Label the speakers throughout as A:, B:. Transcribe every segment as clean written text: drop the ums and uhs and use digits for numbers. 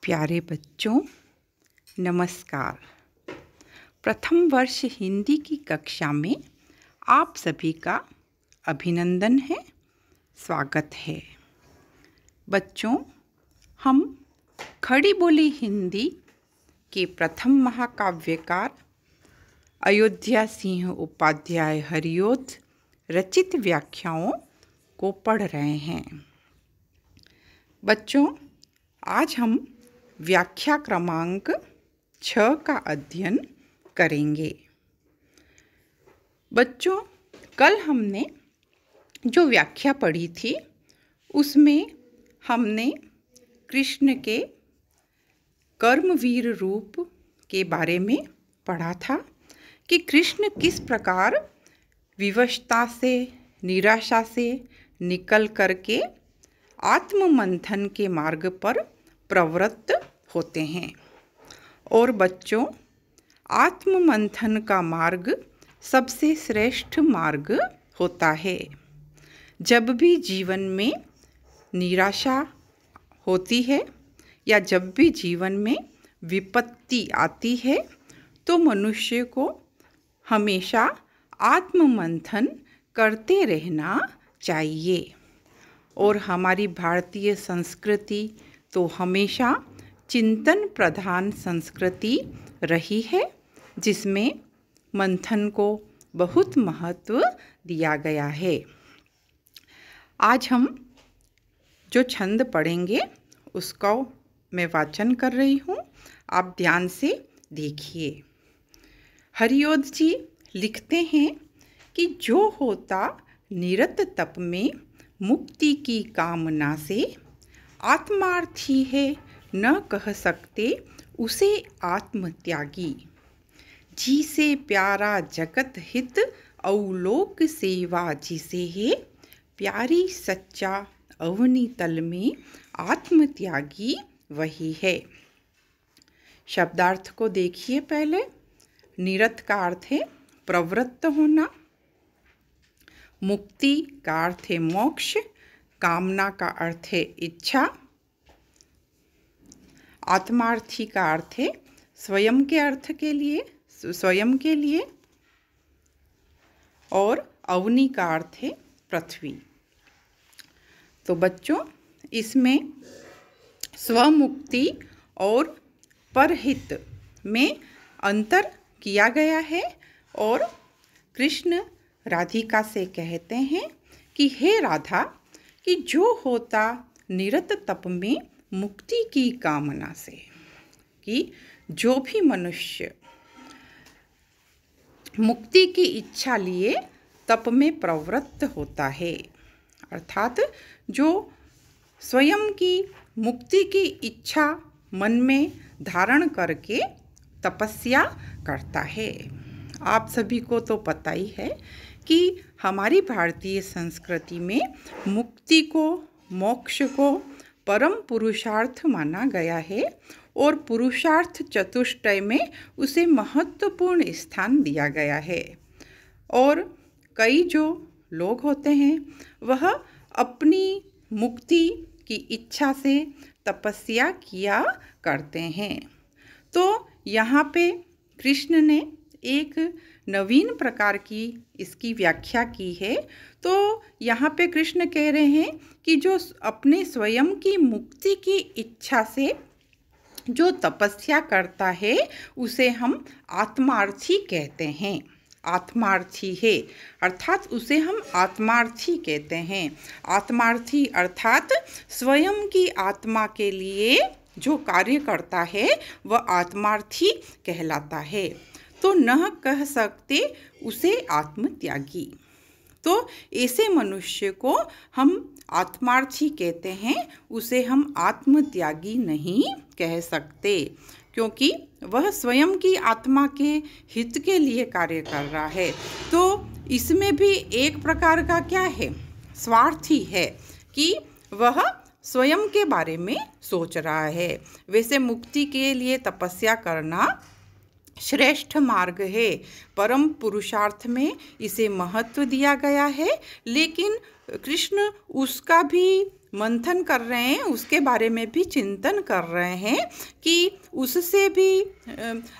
A: प्यारे बच्चों, नमस्कार। प्रथम वर्ष हिंदी की कक्षा में आप सभी का अभिनंदन है, स्वागत है। बच्चों, हम खड़ी बोली हिंदी के प्रथम महाकाव्यकार अयोध्या सिंह उपाध्याय हरिओद रचित व्याख्याओं को पढ़ रहे हैं। बच्चों, आज हम व्याख्या क्रमांक 6 का अध्ययन करेंगे। बच्चों, कल हमने जो व्याख्या पढ़ी थी उसमें हमने कृष्ण के कर्मवीर रूप के बारे में पढ़ा था कि कृष्ण किस प्रकार विवशता से, निराशा से निकल करके आत्ममंथन के मार्ग पर प्रवृत्त होते हैं। और बच्चों, आत्ममंथन का मार्ग सबसे श्रेष्ठ मार्ग होता है। जब भी जीवन में निराशा होती है या जब भी जीवन में विपत्ति आती है तो मनुष्य को हमेशा आत्ममंथन करते रहना चाहिए। और हमारी भारतीय संस्कृति तो हमेशा चिंतन प्रधान संस्कृति रही है, जिसमें मंथन को बहुत महत्व दिया गया है। आज हम जो छंद पढ़ेंगे उसका मैं वाचन कर रही हूँ, आप ध्यान से देखिए। हरिओद जी लिखते हैं कि जो होता निरत तप में मुक्ति की कामना से, आत्मार्थी है न कह सकते उसे आत्मत्यागी। जी से प्यारा जगत हित अवलोक सेवा जिसे है, प्यारी सच्चा अवनी तल में आत्मत्यागी वही है। शब्दार्थ को देखिए पहले। निरत का अर्थ है प्रवृत्त होना, मुक्ति का अर्थ है मोक्ष, कामना का अर्थ है इच्छा, आत्मार्थी का अर्थ है स्वयं के लिए, और अवनी का अर्थ है पृथ्वी। तो बच्चों, इसमें स्वमुक्ति और परहित में अंतर किया गया है। और कृष्ण राधिका से कहते हैं कि हे राधा, कि जो होता निरत तप में मुक्ति की कामना से, कि जो भी मनुष्य मुक्ति की इच्छा लिए तप में प्रवृत्त होता है, अर्थात जो स्वयं की मुक्ति की इच्छा मन में धारण करके तपस्या करता है। आप सभी को तो पता ही है कि हमारी भारतीय संस्कृति में मुक्ति को, मोक्ष को परम पुरुषार्थ माना गया है और पुरुषार्थ चतुष्टय में उसे महत्वपूर्ण स्थान दिया गया है। और कई जो लोग होते हैं वह अपनी मुक्ति की इच्छा से तपस्या किया करते हैं। तो यहाँ पे कृष्ण ने एक नवीन प्रकार की इसकी व्याख्या की है। तो यहाँ पे कृष्ण कह रहे हैं कि जो अपने स्वयं की मुक्ति की इच्छा से जो तपस्या करता है उसे हम आत्मार्थी कहते हैं। आत्मार्थी है अर्थात उसे हम आत्मार्थी कहते हैं। आत्मार्थी अर्थात स्वयं की आत्मा के लिए जो कार्य करता है वह आत्मार्थी कहलाता है। तो न कह सकते उसे आत्मत्यागी। तो ऐसे मनुष्य को हम आत्मार्थी कहते हैं, उसे हम आत्मत्यागी नहीं कह सकते, क्योंकि वह स्वयं की आत्मा के हित के लिए कार्य कर रहा है। तो इसमें भी एक प्रकार का क्या है, स्वार्थी है कि वह स्वयं के बारे में सोच रहा है। वैसे मुक्ति के लिए तपस्या करना श्रेष्ठ मार्ग है, परम पुरुषार्थ में इसे महत्व दिया गया है, लेकिन कृष्ण उसका भी मंथन कर रहे हैं, उसके बारे में भी चिंतन कर रहे हैं कि उससे भी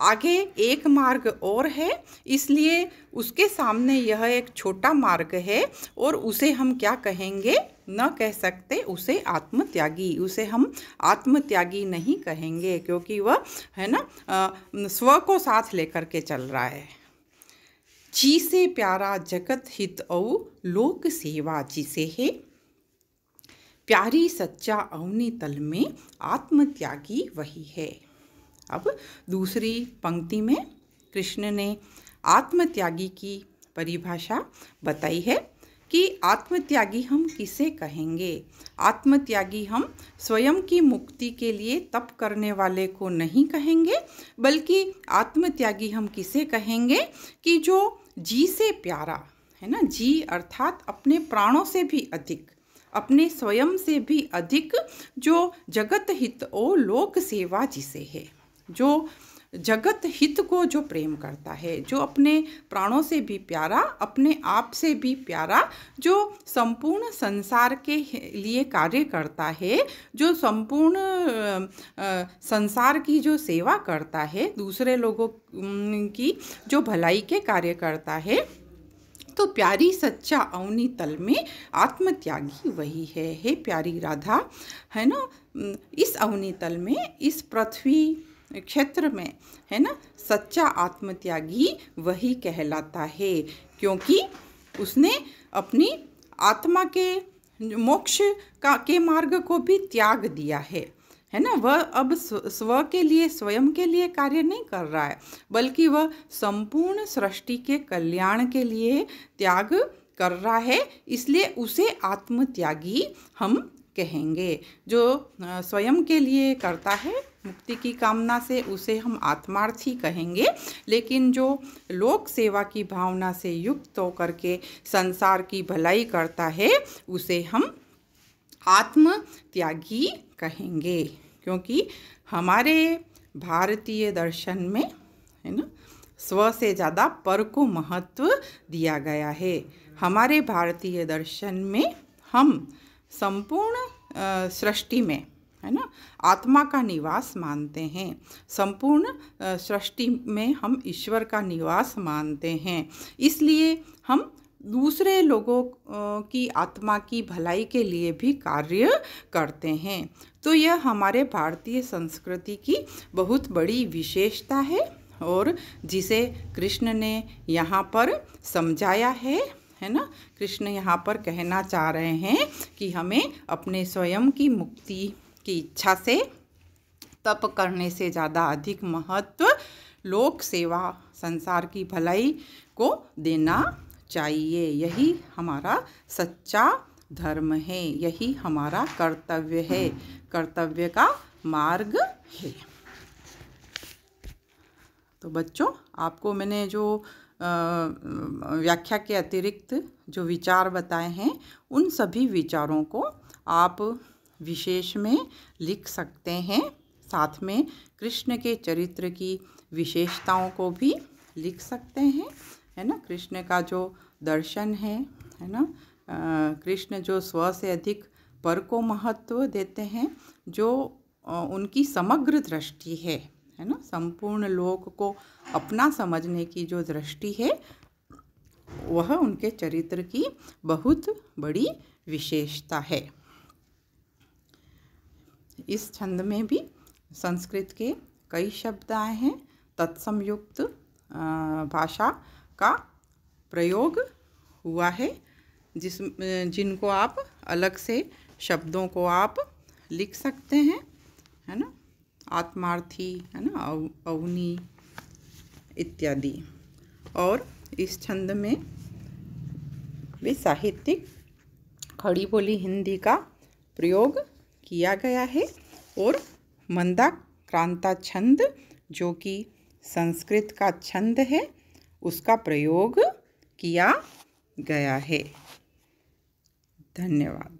A: आगे एक मार्ग और है, इसलिए उसके सामने यह एक छोटा मार्ग है और उसे हम क्या कहेंगे, न कह सकते उसे आत्मत्यागी, उसे हम आत्मत्यागी नहीं कहेंगे क्योंकि वह है ना स्व को साथ लेकर के चल रहा है। जी से प्यारा जगत हित औ लोक सेवा जिसे है, प्यारी सच्चा अवनी तल में आत्मत्यागी वही है। अब दूसरी पंक्ति में कृष्ण ने आत्मत्यागी की परिभाषा बताई है कि आत्मत्यागी हम किसे कहेंगे। आत्मत्यागी हम स्वयं की मुक्ति के लिए तप करने वाले को नहीं कहेंगे, बल्कि आत्मत्यागी हम किसे कहेंगे कि जो जी से प्यारा है ना, जी अर्थात अपने प्राणों से भी अधिक, अपने स्वयं से भी अधिक, जो जगत हित ओ लोक सेवा जिसे है, जो जगत हित को जो प्रेम करता है, जो अपने प्राणों से भी प्यारा, अपने आप से भी प्यारा, जो संपूर्ण संसार के लिए कार्य करता है, जो संपूर्ण संसार की जो सेवा करता है, दूसरे लोगों की जो भलाई के कार्य करता है, तो प्यारी सच्चा अवनी तल में आत्मत्यागी वही है। हे प्यारी राधा, है ना, इस अवनी तल में, इस पृथ्वी क्षेत्र में, है ना, सच्चा आत्मत्यागी वही कहलाता है, क्योंकि उसने अपनी आत्मा के मोक्ष के मार्ग को भी त्याग दिया है ना। वह अब स्व के लिए, स्वयं के लिए कार्य नहीं कर रहा है, बल्कि वह संपूर्ण सृष्टि के कल्याण के लिए त्याग कर रहा है, इसलिए उसे आत्मत्यागी हम कहेंगे। जो स्वयं के लिए करता है मुक्ति की कामना से, उसे हम आत्मार्थी कहेंगे, लेकिन जो लोक सेवा की भावना से युक्त होकर के संसार की भलाई करता है, उसे हम आत्मत्यागी कहेंगे। क्योंकि हमारे भारतीय दर्शन में, है ना, स्व से ज़्यादा पर को महत्व दिया गया है। हमारे भारतीय दर्शन में हम संपूर्ण सृष्टि में, है ना, आत्मा का निवास मानते हैं, संपूर्ण सृष्टि में हम ईश्वर का निवास मानते हैं, इसलिए हम दूसरे लोगों की आत्मा की भलाई के लिए भी कार्य करते हैं। तो यह हमारे भारतीय संस्कृति की बहुत बड़ी विशेषता है और जिसे कृष्ण ने यहाँ पर समझाया है ना। कृष्ण यहाँ पर कहना चाह रहे हैं कि हमें अपने स्वयं की मुक्ति की इच्छा से तप करने से ज़्यादा अधिक महत्व लोक सेवा, संसार की भलाई को देना चाहिए। यही हमारा सच्चा धर्म है, यही हमारा कर्तव्य है, कर्तव्य का मार्ग है। तो बच्चों, आपको मैंने जो व्याख्या के अतिरिक्त जो विचार बताए हैं, उन सभी विचारों को आप विशेष में लिख सकते हैं। साथ में कृष्ण के चरित्र की विशेषताओं को भी लिख सकते हैं, है ना। कृष्ण का जो दर्शन है ना, कृष्ण जो स्व से अधिक पर को महत्व देते हैं, जो उनकी समग्र दृष्टि है ना, संपूर्ण लोक को अपना समझने की जो दृष्टि है, वह उनके चरित्र की बहुत बड़ी विशेषता है। इस छंद में भी संस्कृत के कई शब्द आए हैं। तत्समयुक्त भाषा का प्रयोग हुआ है, जिनको आप अलग से शब्दों को आप लिख सकते हैं, है ना। आत्मार्थी, है ना, अवनी इत्यादि। और इस छंद में भी साहित्यिक खड़ी बोली हिंदी का प्रयोग किया गया है और मंदाक्रांता छंद, जो कि संस्कृत का छंद है, उसका प्रयोग किया गया है। धन्यवाद।